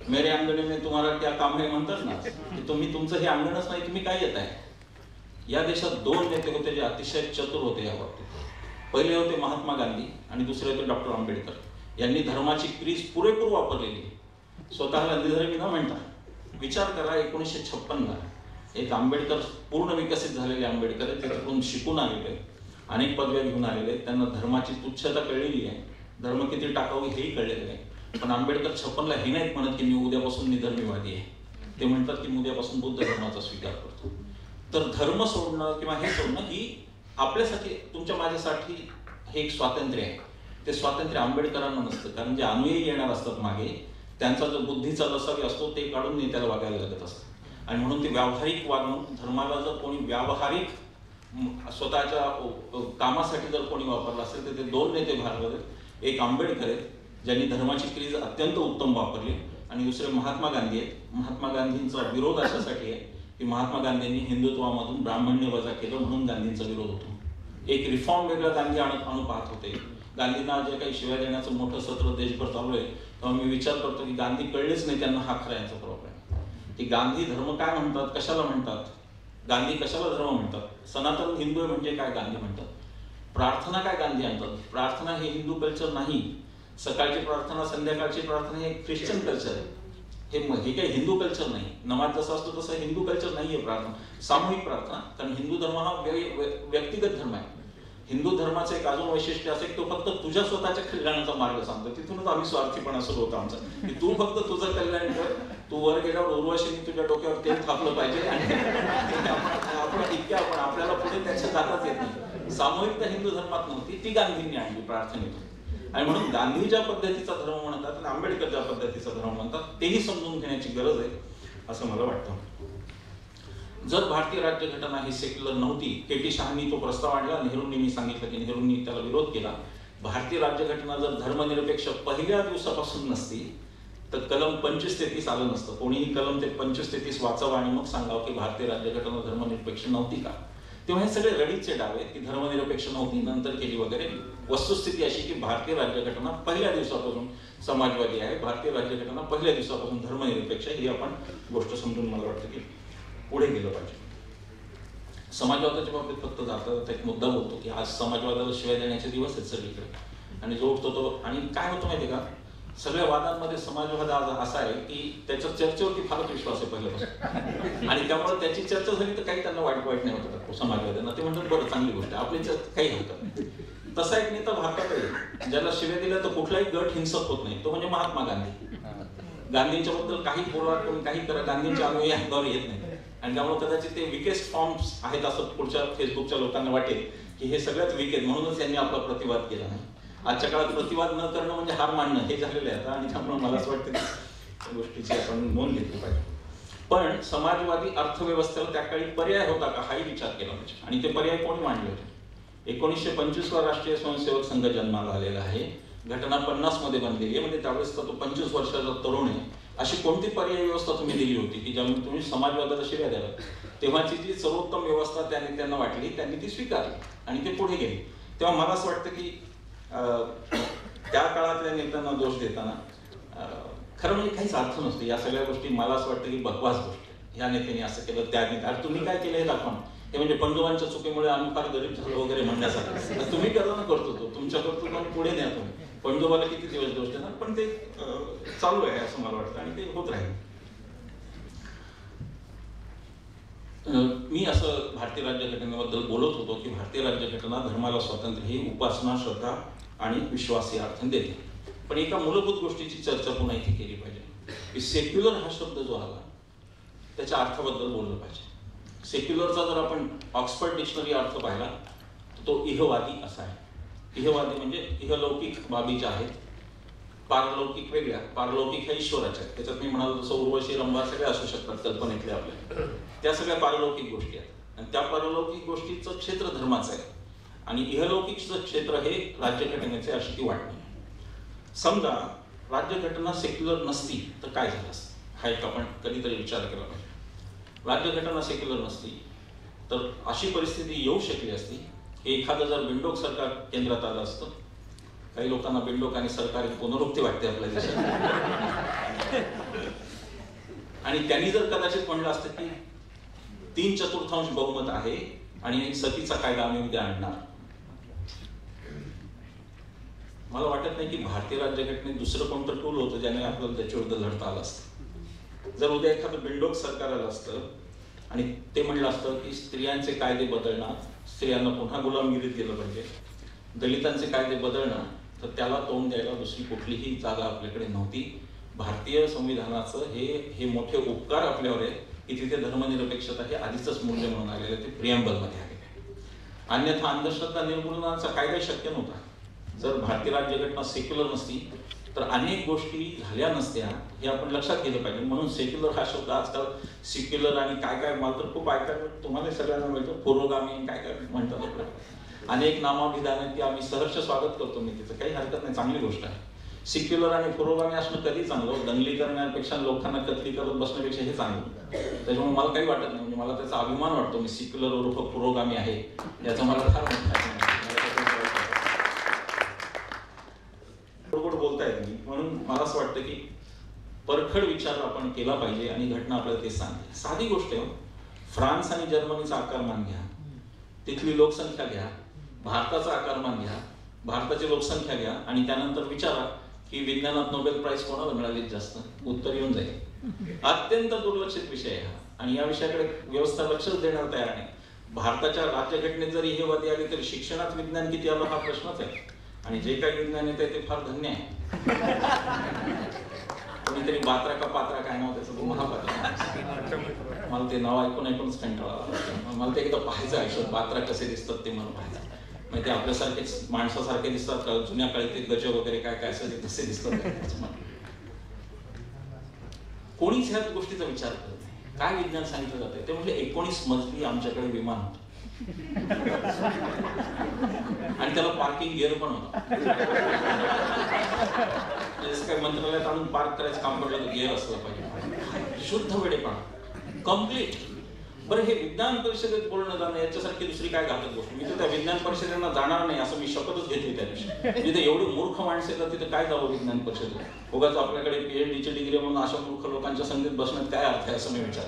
मेरे अंगणे में तुम्हाला क्या काम है म्हणतात ना, की तुम्ही तुमचं हे अंगणच नाही, तुम्ही काय येत आहे? या देशात 2 नेते होते जे अतिशय चतुर होते या बाबतीत. पहिले होते महात्मा गांधी आणि दुसरे होते डॉक्टर आंबेडकर. यांनी धर्माची क्रीज पुरेपूर वापरलेली. स्वतःला निधर्मी न म्हणता. विचार करा, 1956ला एक आंबेडकर, पूर्ण विकसित झालेले आंबेडकर, तिथून शिकून आलेले, अनेक पदव्या घेऊन आलेले, त्यांना धर्माची तुच्छता कळलेली आहे, धर्म किती टाकावं हेही कळलेलं आहे. पण आंबेडकर 56ला हे नाहीत म्हणत की मी उद्यापासून निधर्मीवादी आहे. ते म्हणतात की मी उद्यापासून बुद्ध धर्माचा स्वीकार करतो. तर धर्म सोडणं किंवा हे सोडणं ही आपल्यासाठी, तुमच्या माझ्यासाठी हे एक स्वातंत्र्य आहे. ते स्वातंत्र्य आंबेडकरांना नसतं, कारण जे अनुयायी येणार असतात मागे, त्यांचा जो बुद्धीचा लसावी असतो ते काढून नेत्याला वागायला लागत असतं. आणि म्हणून ते व्यावहारिक वागणूक, धर्माला जर कोणी व्यावहारिक स्वतःच्या कामासाठी जर कोणी वापरला असेल तर ते 2 नेते भारतात. एक आंबेडकर आहेत ज्यांनी धर्माची क्रीज अत्यंत उत्तम वापरली आणि दुसरे महात्मा गांधी आहेत. महात्मा गांधींचा विरोध अशासाठी आहे की महात्मा गांधींनी हिंदुत्वामधून ब्राह्मण्य वजा केलं म्हणून गांधींचा विरोध होतो. एक रिफॉर्म वेगळा गांधी आणू पाहत होते. गांधींना जे काही शिव्या देण्याचं मोठं सत्र देशभर चालू आहे तेव्हा मी विचार करतो की गांधी कळलेच नाही त्यांना हा खरा यांचा प्रॉब्लेम. की गांधी धर्म काय म्हणतात, कशाला म्हणतात, गांधी कशाला धर्म म्हणतात? सनातन हिंदू म्हणजे काय गांधी म्हणतात. प्रार्थना काय गांधी आणतात? प्रार्थना हे हिंदू कल्चर नाही. सकाळची प्रार्थना, संध्याकाळची प्रार्थना हे ख्रिश्चन कल्चर आहे. हे काही हिंदू कल्चर नाही. नमाज जसं असतो तसं हिंदू कल्चर नाहीये प्रार्थना, सामूहिक प्रार्थना. कारण हिंदू धर्म हा व्यक्तिगत धर्म आहे. हिंदू धर्माचं एक अजून वैशिष्ट्य असं की तो फक्त तुझ्या स्वतःच्या कल्याणाचा मार्ग सांगतो. तिथूनच आम्ही स्वार्थीपणा सुरू होतो आमचा, की तू फक्त तुझं कल्याण कर. तू वर गेल्यावर उर्वशीने तुझ्या डोक्यावर तेल थापलं पाहिजे आणि आपण आपल्याला पुढे त्याच्या जाताच येत नाही. सामूहिकता हिंदू धर्मात नव्हती, ती गांधींनी आणली प्रार्थनेतून. आणि म्हणून गांधी ज्या पद्धतीचा धर्म म्हणतात आणि आंबेडकर ज्या पद्धतीचा धर्म म्हणतात तेही समजून घेण्याची गरज आहे असं मला वाटतं. जर भारतीय राज्यघटना ही सेक्युलर नव्हती, के.टी. शहांनी तो प्रस्ताव आणला, नेहरूंनी, मी सांगितलं की नेहरूंनी त्याला विरोध केला. भारतीय राज्यघटना जर धर्मनिरपेक्ष पहिल्या दिवसापासून नसती तर कलम 25-33 आलं नसतं. कोणीही कलम ते 25-33 वाचावं आणि मग सांगावं की भारतीय राज्यघटना धर्मनिरपेक्ष नव्हती का. तेव्हा हे सगळे रडीचे डावे की धर्मनिरपेक्ष नव्हती, नंतर केली वगैरे. वस्तुस्थिती अशी की भारतीय राज्यघटना पहिल्या दिवसापासून समाजवादी आहे, भारतीय राज्यघटना पहिल्या दिवसापासून धर्मनिरपेक्ष आहे. ही आपण गोष्ट समजून मला वाटतं की पुढे गेलं पाहिजे. समाजवादाच्या बाबतीत फक्त जाता एक मुद्दा बोलतो की आज समाजवादाला शिवाय देण्याचे दिवस आहेत सगळीकडे, आणि जो उठतो तो. आणि काय होतं माहिती का, सगळ्या वादांमध्ये समाजवाद आज असा आहे की त्याच्या चर्चेवरती फारच विश्वास आहे पहिल्यापासून, आणि त्यामुळे त्याची चर्चा झाली तर काही त्यांना वाईट नाही होतं समाजवाद्यांना. ते म्हणतात बरं चांगली गोष्ट आहे, आपली काही होतं. तसा एक नेता भारतात आहे ज्याला शिव्या दिल्या तर कुठलाही गट हिंसक होत नाही, तो म्हणजे महात्मा गांधी. गांधींच्या बद्दल काही बोला, काही करा, गांधींच्या अनुयायी अंगावर येत नाही. आणि त्यामुळे कदाचित ते विकेस्ट फॉर्म्स आहेत असं पुढच्या फेसबुकच्या लोकांना वाटेल की हे सगळ्यात विकेट, म्हणूनच त्यांनी आपला प्रतिवाद केला नाही. आजच्या काळात प्रतिवाद न करणं म्हणजे हार मानणं हे झालेलं आहे. आणि त्यामुळे मला असं वाटतं की गोष्टीची आपण नोंद घेतली पाहिजे. पण समाजवादी अर्थव्यवस्थेला त्या काळी पर्याय होता का हाही विचार केला पाहिजे. आणि ते पर्याय कोणी मांडले होते? 1925 राष्ट्रीय स्वयंसेवक संघ जन्माला आलेला आहे. घटना 50 मध्ये बनलेली आहे, म्हणजे त्यावेळेस तो 25 वर्षाचा तरुण आहे. अशी कोणती पर्याय व्यवस्था तुम्ही दिली होती की ज्यामुळे तुम्ही समाजवादाला शिव्या द्याल? तेव्हाची जी सर्वोत्तम व्यवस्था त्यांना वाटली, त्यांनी ती स्वीकारली आणि ते पुढे गेले. तेव्हा मला असं वाटतं की त्या काळातल्या नेत्यांना दोष देताना खरं म्हणजे काहीच अर्थ नसतो. या सगळ्या गोष्टी मला असं वाटतं की बकवास गोष्ट. ह्या नेत्याने असं केलं, त्या नेत्याने तुम्ही काय केलं हे दाखवा. हे म्हणजे पंजोबांच्या चुकीमुळे आम्ही फार गरीब झालो वगैरे म्हणण्यासारखं. तुम्ही करा ना, करतो तो तुमच्या कर्तृत्वाने पुढे न्या तुम्ही. पंजोबाला किती दिवस दोष देणार, पण ते चालू आहे असं मला वाटतं आणि ते होत राहील. मी असं भारतीय राज्यघटनेबद्दल बोलत होतो की भारतीय राज्यघटना धर्माला स्वातंत्र्य ही उपासना, श्रद्धा आणि विश्वास हे अर्थ देते. पण एका मूलभूत गोष्टीची चर्चा पुन्हा इथे केली पाहिजे की सेक्युलर हा शब्द जो आला त्याच्या अर्थाबद्दल बोललं पाहिजे. सेक्युलरचा जर आपण ऑक्सफर्ड डिक्शनरी अर्थ पाहिला तर तो इहवादी असा आहे. इहवादी म्हणजे इहलौकिक बाबी ज्या आहेत, पारलौकिक वेगळ्या, पारलौकिक ह्या ईश्वराच्या आहेत. त्याच्यात मी म्हणालो तसं उर्वशी, रंभा सगळ्या असू शकतात कल्पनेतल्या आपल्या, त्या सगळ्या पारलौकिक गोष्टी आहेत. आणि त्या पारलौकिक गोष्टीचं क्षेत्र धर्माचं आहे आणि इहलौकिकचं क्षेत्र हे राज्यघटनेचे, अशी ती वाटणी. समजा राज्यघटना सेक्युलर नसती तर काय झालं असतं, हा एक आपण कधीतरी विचार केला पाहिजे. राज्यघटना सेक्युलर नसती तर अशी परिस्थिती येऊ शकली असती की एखादं जर बिंडोक सरकार केंद्रात आलं असतं. काही लोकांना बिंडोक आणि सरकार एक पुनरुक्ती वाटते आपल्या देशात. आणि त्यांनी जर कदाचित म्हणलं असतं की 3/4 बहुमत आहे आणि सतीचा कायदा आम्ही उद्या आणणार. मला वाटत नाही की भारतीय राज्यघटनेत दुसरं कोणतं टूल होतं ज्याने आपल्याला त्याच्याविरुद्ध लढता आलं असतं. जर उद्या एखादं बिल्डोक सरकार आलं असतं आणि ते म्हणलं असतं की स्त्रियांचे कायदे बदलणार, स्त्रियांना पुन्हा गुलामगिरीत गेलं पाहिजे, दलितांचे कायदे बदलणार, तर त्याला तोंड द्यायला दुसरी कुठलीही जागा आपल्याकडे नव्हती. भारतीय संविधानाचं हे मोठे उपकार आपल्यावर आहे की तिथे धर्मनिरपेक्षता हे आधीच मूल्य म्हणून आलेलं आहे, ते प्रिएम्बलमध्ये आलेलं आहे. अन्यथा अंधश्रद्धा निर्मूलनाचा कायदा शक्य नव्हता. जर भारतीय राज्यघटना सेक्युलर नसती तर अनेक गोष्टी झाल्या नसत्या, हे आपण लक्षात घेतलं पाहिजे. म्हणून सेक्युलर हा शब्द आजकाल सेक्युलर आणि काय काय मला तर खूप ऐकायला तुम्हाला सगळ्यांना मिळतं, पुरोगामी काय काय म्हणतात आपल्याला, अनेक नामाभिधान की आम्ही सहर्ष स्वागत करतो. मी तिचं काही हरकत नाही, चांगली गोष्ट आहे. सेक्युलर आणि पुरोगामी असणं कधी चांगलं, दंगली करण्यापेक्षा, लोकांना कत्तली करत बसण्यापेक्षा हे चांगलं. त्याच्यामुळे मला काही वाटत नाही, म्हणजे मला त्याचा अभिमान वाटतो. मी सेक्युलर उर्फ पुरोगामी आहे याचा मला फार मोठा बोलता येत नाही. म्हणून मला असं वाटतं की परखड विचार आपण केला पाहिजे आणि घटना आपल्याला ते सांगते. साधी गोष्ट आहे, फ्रान्स आणि जर्मनीचा आकारमान घ्या, तिथली लोकसंख्या घ्या, भारताचा आकारमान घ्या, भारताची लोकसंख्या घ्या आणि त्यानंतर विचारा की विज्ञानात नोबेल प्राइज कोणाला मिळाली जास्त, उत्तर येऊन जाईल. अत्यंत दुर्लक्षित विषय आहे हा आणि या विषयाकडे व्यवस्था लक्षच देण्यात तयार नाही. भारताच्या राज्यघटनेत जरी हे वादी आले तरी शिक्षणात विज्ञान किती आलं हा प्रश्नच आहे. आणि जे काही विज्ञान येत आहे ते फार धन्य आहे. कोणीतरी बात्रा का पात्रा काय नाव त्याचं, तो महापात्र, मला ते नाव ऐकूनच कंटाळा आला. मला ते एकदा पाहायचं आयुष्यात, बात्रा कसे दिसतात ते मला पाहायचं. म्हणजे ते आपल्यासारखेच माणसासारखे दिसतात का, जुन्या काळी ते गज वगैरे काय काय असं तसे दिसतात. कोणीच ह्या गोष्टीचा विचार करत नाही. काय विज्ञान सांगितलं जातं ते म्हणजे 19 मजली आमच्याकडे विमान होतं आणि त्याला पार्किंग गिअर पण होता. जसं काय मंत्रालयात आणून पार्क करायचं काम पडलं तर गिअर असलं पाहिजे. शुद्ध वेडेपणा, कम्प्लीट. बरं, हे विज्ञान परिषदेत बोलणं जाणं याच्यासारखी दुसरी काय घातक गोष्ट. मी तर त्या विज्ञान परिषदेला जाणार नाही असं मी शपथच घेतली त्या दिवशी. तिथे एवढी मूर्ख माणसं येतात, तिथे काय जावं विज्ञान परिषदेत. उगाच आपल्याकडे PhD डिग्री म्हणून अशा मूर्ख लोकांच्या संगीत बसण्यात काय अर्थ आहे असं मी विचार.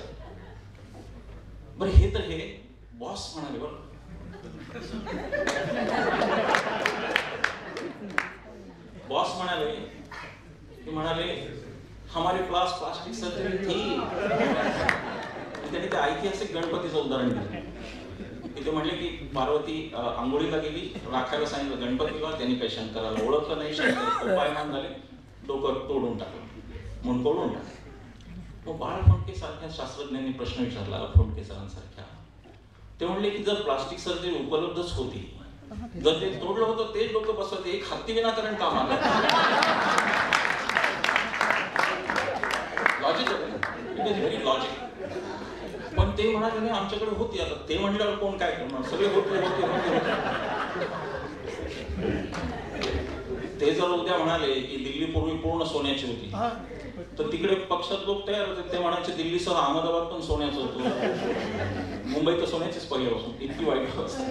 बरं, हे तर हे बॉस म्हणाले. बरं, बॉस म्हणाले की हमारे पास प्लास्टिक सर्जरी थी. त्यांनी ते ऐतिहासिक गणपतीचं उदाहरण दिलं. तिथे म्हणले की पार्वती आंघोळीला गेली, राखायला सांगितलं गणपतीला, त्यांनी काही शंकराला ओळखलं नाही, शंकर उपायमान झाले, डोकं तोडून टाकलं, म्हणून तोडून टाकलं. मग बाळ फोंडके सारख्या शास्त्रज्ञांनी प्रश्न विचारला फोंडके सरांसारख्या. ते म्हणले की जर प्लास्टिक सर्जरी उपलब्धच होती, जर ते तोडलं होतं तेच डोकं बसवते, एक हत्ती विनाकारण काम आलं. Logic it is very logic. पण ते म्हणाले नाही आमच्याकडे होती. आता ते म्हणल्यावर कोण काय करणार, सगळे होते. ते जर उद्या म्हणाले की दिल्ली पूर्वी पूर्ण सोन्याची होती, तर तिकडे पक्षात लोक तयार होते. ते म्हणायचे दिल्लीसह अहमदाबाद पण सोन्याचं होतं, मुंबई तर सोन्याचीच पहिल्यापासून. इतकी वाईट अवस्था.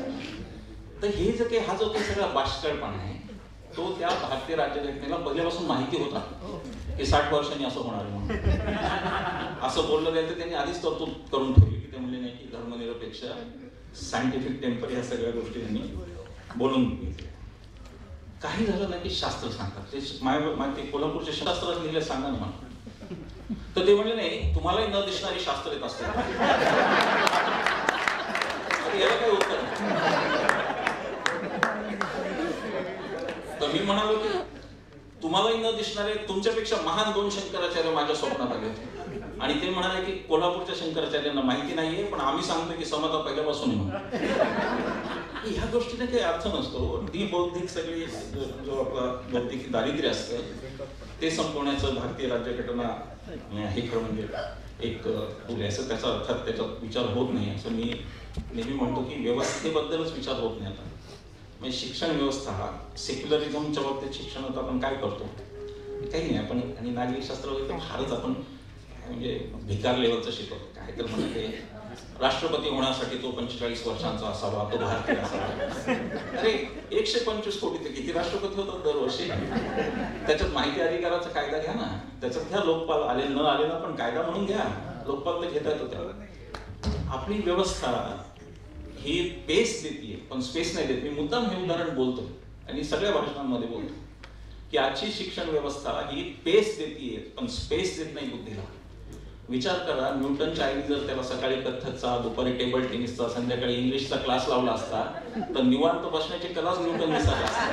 तर हे जे काही हा जो काही सगळा बाष्कळपणा आहे तो त्या भारतीय राज्यघटनेला पहिल्यापासून माहिती होता की 60 वर्षांनी असं होणार आहे म्हणून. असं बोललं जायचं त्यांनी आधीच तरतूद करून ठेवली की ते म्हणले नाही की धर्मनिरपेक्ष सायंटिफिक टेम्पर या सगळ्या गोष्टी त्यांनी बोलून घेतल्या. काही झालं नाही की शास्त्र सांगतात. ते कोल्हापूरच्या शास्त्रात लिहिले सांगा ना मला. तर ते म्हणले नाही तुम्हालाही न दिसणारी शास्त्र येत असतात. याला काही उत्तर नाही. तर मी म्हणालो की तुम्हालाही न दिसणारे तुमच्यापेक्षा महान 2 शंकराचार्य माझ्या स्वप्नात आले होते आणि ते म्हणाले की कोल्हापूरच्या शंकराचार्यांना माहिती नाहीये पण आम्ही सांगतो की समता पहिल्यापासून ह्या गोष्टीने काही अर्थ नसतो. ती बौद्धिक सगळी जो आपला बौद्धिक दारिद्र्य असतं ते संपवण्याचं भारतीय राज्यघटना हे खरं म्हणजे एक टूल आहे असं त्याचा अर्थात त्याच्यात विचार होत नाही. असं मी नेहमी म्हणतो की व्यवस्थेबद्दलच विचार होत नाही. आता म्हणजे शिक्षण व्यवस्था हा सेक्युलरिझमच्या बाबतीत शिक्षणात आपण काय करतो काही नाही. आपण आणि नागरिकशास्त्र वगैरे फारच आपण म्हणजे भिकार लेवलचं शिकवतो. काय तर म्हणजे ते राष्ट्रपती होण्यासाठी तो 45 वर्षांचा असावा, तो भारतीय असावा. अरे 125 कोटी ते किती राष्ट्रपती होतात दरवर्षी. त्याच्यात माहिती अधिकाराचा कायदा घ्या ना, त्याच्यात घ्या लोकपाल आले न आले ना पण कायदा म्हणून घ्या. लोकपाल तर घेता येतो त्याला. आपली व्यवस्था ही पेस देते पण स्पेस नाही देत. मी मुद्दाम हे उदाहरण बोलतो आणि सगळ्या भाषणांमध्ये बोलतो की आजची शिक्षण व्यवस्था ही पेस देते पण स्पेस देत नाही बुद्धीला. विचार करा, न्यूटनच्या आईने जर त्याला सकाळी कथ्थकचा, दुपारी टेबल टेनिसचा, संध्याकाळी इंग्लिशचा क्लास लावला असता तर निवांत बसण्याची कलाच न्यूटन दिसायला असता.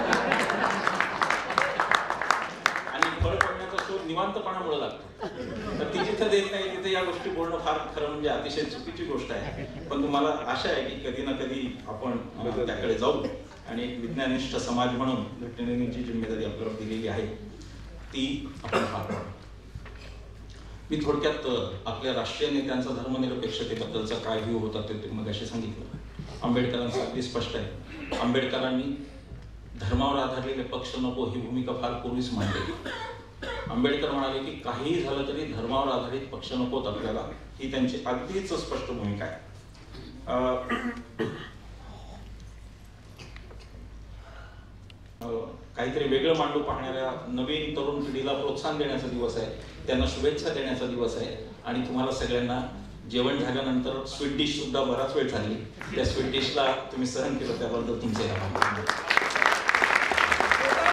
आणि फळ पडण्याचा शोध निवांतपणामुळे लागतो. तर ती जिथं देत नाही तिथे या गोष्टी बोलणं फार खरं म्हणजे अतिशय चुकीची गोष्ट आहे. पण तुम्हाला आशा आहे की कधी ना कधी आपण त्याकडे जाऊ आणि एक विज्ञानिष्ठ समाज म्हणून घटनेने जी जिम्मेदारी आपल्याला दिलेली आहे ती आपण पार पाडू. मी थोडक्यात आपल्या राष्ट्रीय नेत्यांचा धर्मनिरपेक्षतेबद्दलचा काय व्ह्यू होता ते मगाशी सांगितलं. आंबेडकरांचं अगदी स्पष्ट आहे. आंबेडकरांनी धर्मावर आधारलेले पक्ष नको ही भूमिका फार पूर्वीच मांडली. आंबेडकर म्हणाले की काहीही झालं तरी धर्मावर आधारित पक्ष नकोत आपल्याला, ही त्यांची अगदीच स्पष्ट भूमिका आहे. काहीतरी वेगळं मांडू पाहणाऱ्या नवीन तरुण पिढीला प्रोत्साहन देण्याचा दिवस आहे, त्यांना शुभेच्छा देण्याचा दिवस आहे आणि तुम्हाला सगळ्यांना जेवण झाल्यानंतर स्वीट डिश सुद्धा बराच वेळ चालली. त्या स्वीट डिशला तुम्ही सहन केलं त्याबद्दल तुमचे आभार.